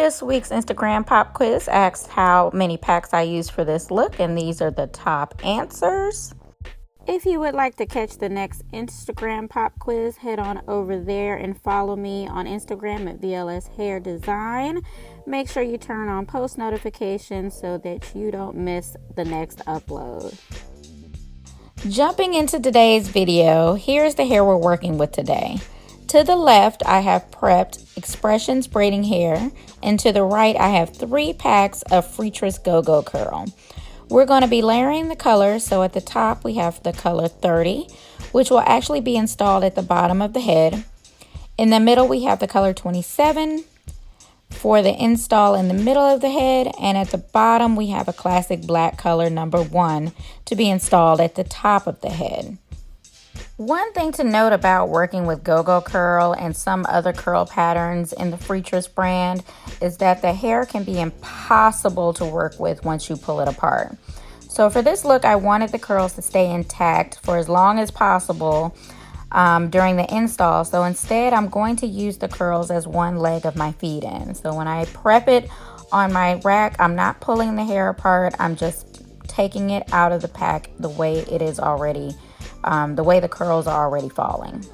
This week's Instagram pop quiz asks how many packs I use for this look, and these are the top answers. If you would like to catch the next Instagram pop quiz, head on over there and follow me on Instagram at VLS Hair Design. Make sure you turn on post notifications so that you don't miss the next upload. Jumping into today's video, here's the hair we're working with today. To the left, I have prepped Expressions braiding hair, and to the right, I have 3 packs of Freetress GoGo Curl. We're going to be layering the colors, so at the top we have the color 30, which will actually be installed at the bottom of the head. In the middle, we have the color 27 for the install in the middle of the head, and at the bottom, we have a classic black color number 1 to be installed at the top of the head. One thing to note about working with GoGo Curl and some other curl patterns in the Freetress brand is that the hair can be impossible to work with once you pull it apart. So for this look, I wanted the curls to stay intact for as long as possible during the install. So instead, I'm going to use the curls as one leg of my feed-in. So when I prep it on my rack, I'm not pulling the hair apart. I'm just taking it out of the pack the way it is already the way the curls are already falling.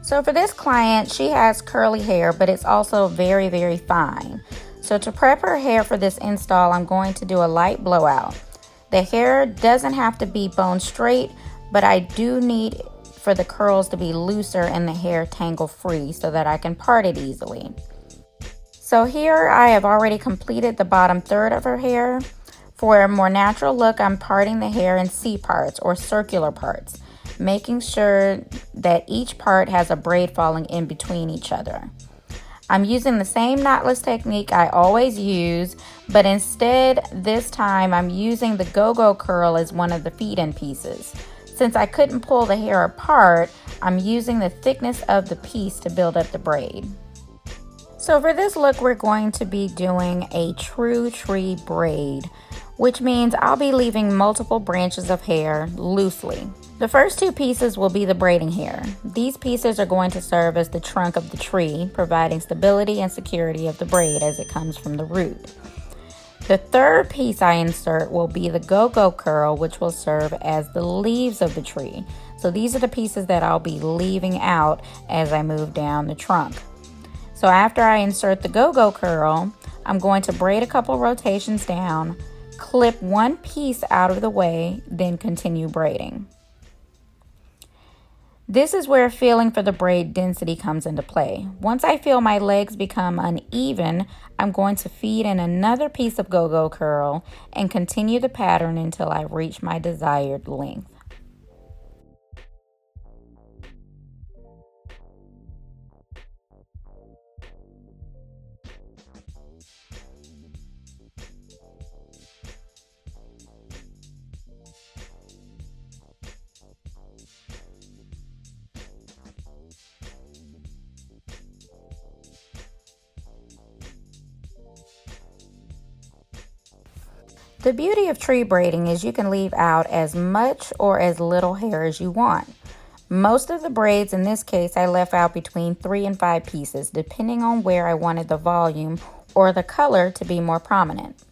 So for this client, she has curly hair, but it's also very, very fine. So to prep her hair for this install, I'm going to do a light blowout. The hair doesn't have to be bone straight, but I do need for the curls to be looser and the hair tangle free so that I can part it easily. So here I have already completed the bottom third of her hair. For a more natural look, I'm parting the hair in C parts or circular parts, making sure that each part has a braid falling in between each other. I'm using the same knotless technique I always use, but instead this time I'm using the GoGo curl as one of the feed-in pieces. Since I couldn't pull the hair apart, I'm using the thickness of the piece to build up the braid. So for this look, we're going to be doing a true tree braid, which means I'll be leaving multiple branches of hair loosely. The first 2 pieces will be the braiding hair. These pieces are going to serve as the trunk of the tree, providing stability and security of the braid as it comes from the root. The third piece I insert will be the GoGo curl, which will serve as the leaves of the tree. So these are the pieces that I'll be leaving out as I move down the trunk. So after I insert the GoGo curl, I'm going to braid a couple rotations down, clip one piece out of the way, then continue braiding. This is where feeling for the braid density comes into play. Once I feel my legs become uneven, I'm going to feed in another piece of GoGo curl and continue the pattern until I reach my desired length. The beauty of tree braiding is you can leave out as much or as little hair as you want. Most of the braids in this case I left out between 3 and 5 pieces, depending on where I wanted the volume or the color to be more prominent.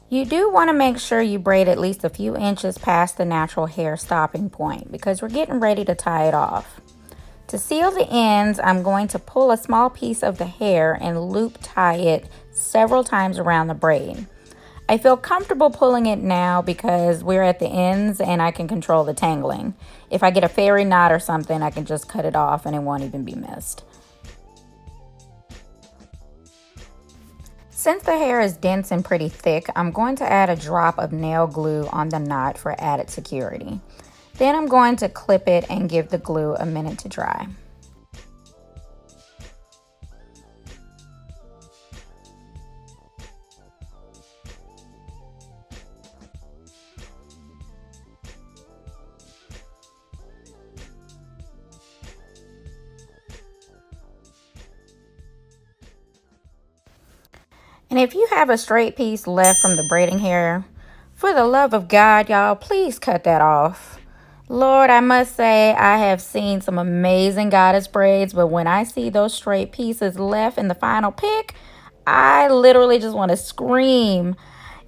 You do want to make sure you braid at least a few inches past the natural hair stopping point because we're getting ready to tie it off. To To seal the ends, I'm going to pull a small piece of the hair and loop tie it several times around the braid. I feel comfortable pulling it now because we're at the ends and I can control the tangling. If I get a fairy knot or something, I can just cut it off and it won't even be missed. Since the hair is dense and pretty thick, I'm going to add a drop of nail glue on the knot for added security. Then I'm going to clip it and give the glue a minute to dry. And if you have a straight piece left from the braiding hair, for the love of God, y'all, please cut that off. Lord, I must say I have seen some amazing goddess braids, but when I see those straight pieces left in the final pick, I literally just want to scream.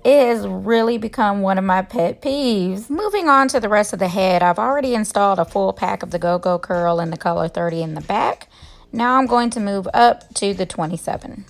It has really become one of my pet peeves. Moving on to the rest of the head, I've already installed a full pack of the GoGo curl in the color 30 in the back. Now I'm going to move up to the 27.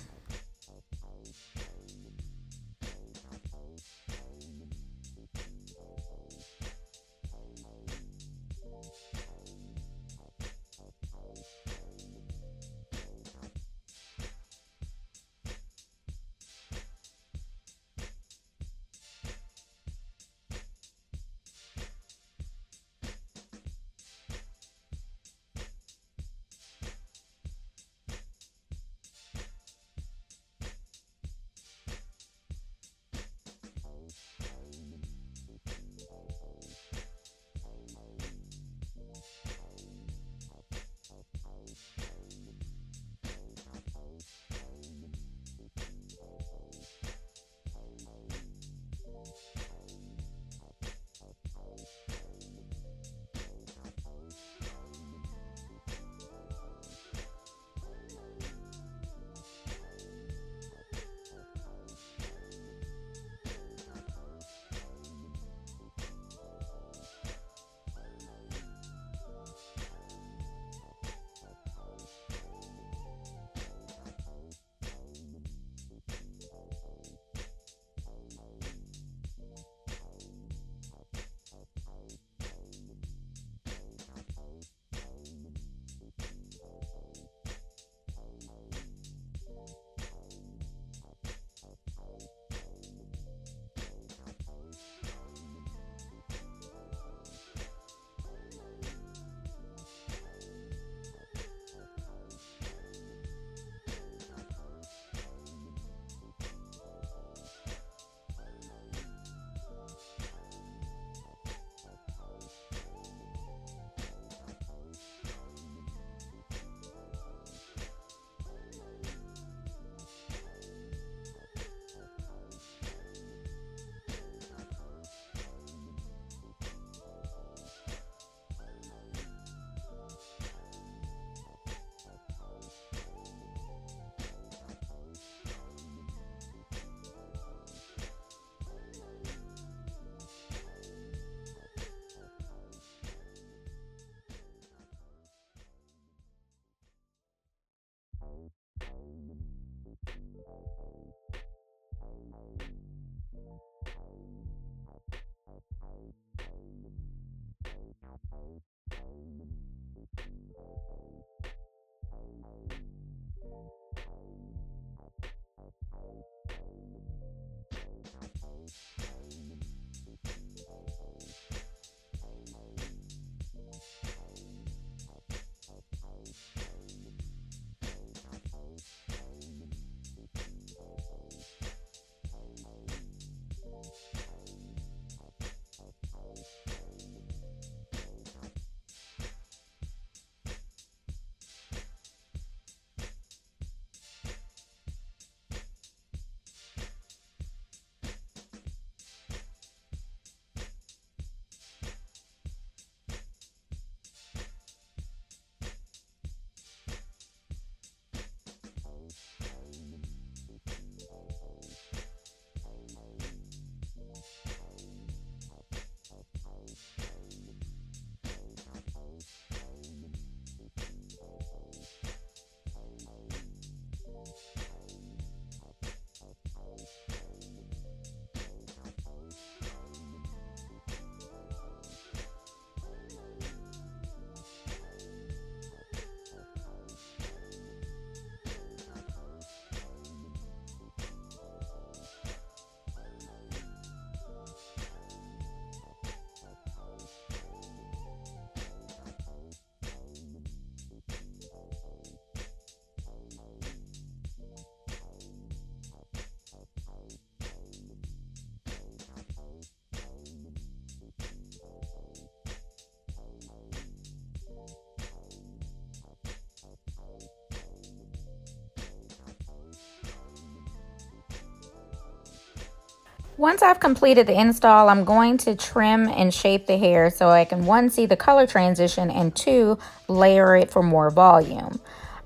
Once I've completed the install, I'm going to trim and shape the hair so I can 1, see the color transition, and 2, layer it for more volume.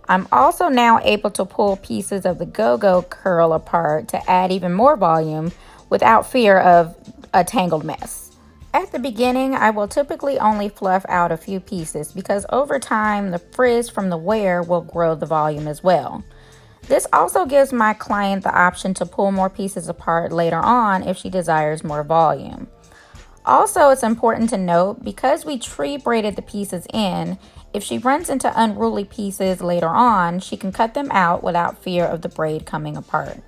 I'm also now able to pull pieces of the GoGo curl apart to add even more volume without fear of a tangled mess. At the beginning, I will typically only fluff out a few pieces because over time, the frizz from the wear will grow the volume as well. This also gives my client the option to pull more pieces apart later on if she desires more volume. Also, it's important to note, because we tree braided the pieces in, if she runs into unruly pieces later on, she can cut them out without fear of the braid coming apart.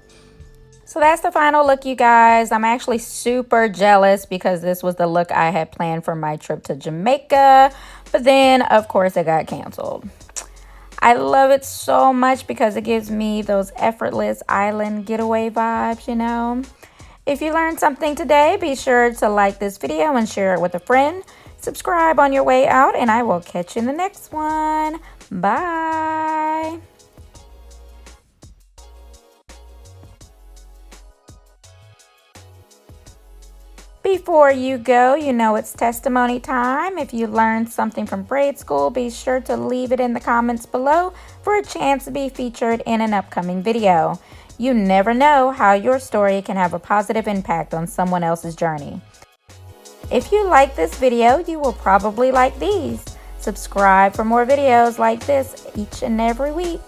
So that's the final look, you guys. I'm actually super jealous because this was the look I had planned for my trip to Jamaica, but then of course it got canceled. I love it so much because it gives me those effortless island getaway vibes, you know. If you learned something today, be sure to like this video and share it with a friend. Subscribe on your way out, and I will catch you in the next one. Bye. Before you go, you know it's testimony time. If you learned something from Braid School, be sure to leave it in the comments below for a chance to be featured in an upcoming video. You never know how your story can have a positive impact on someone else's journey. If you like this video, you will probably like these. Subscribe for more videos like this each and every week.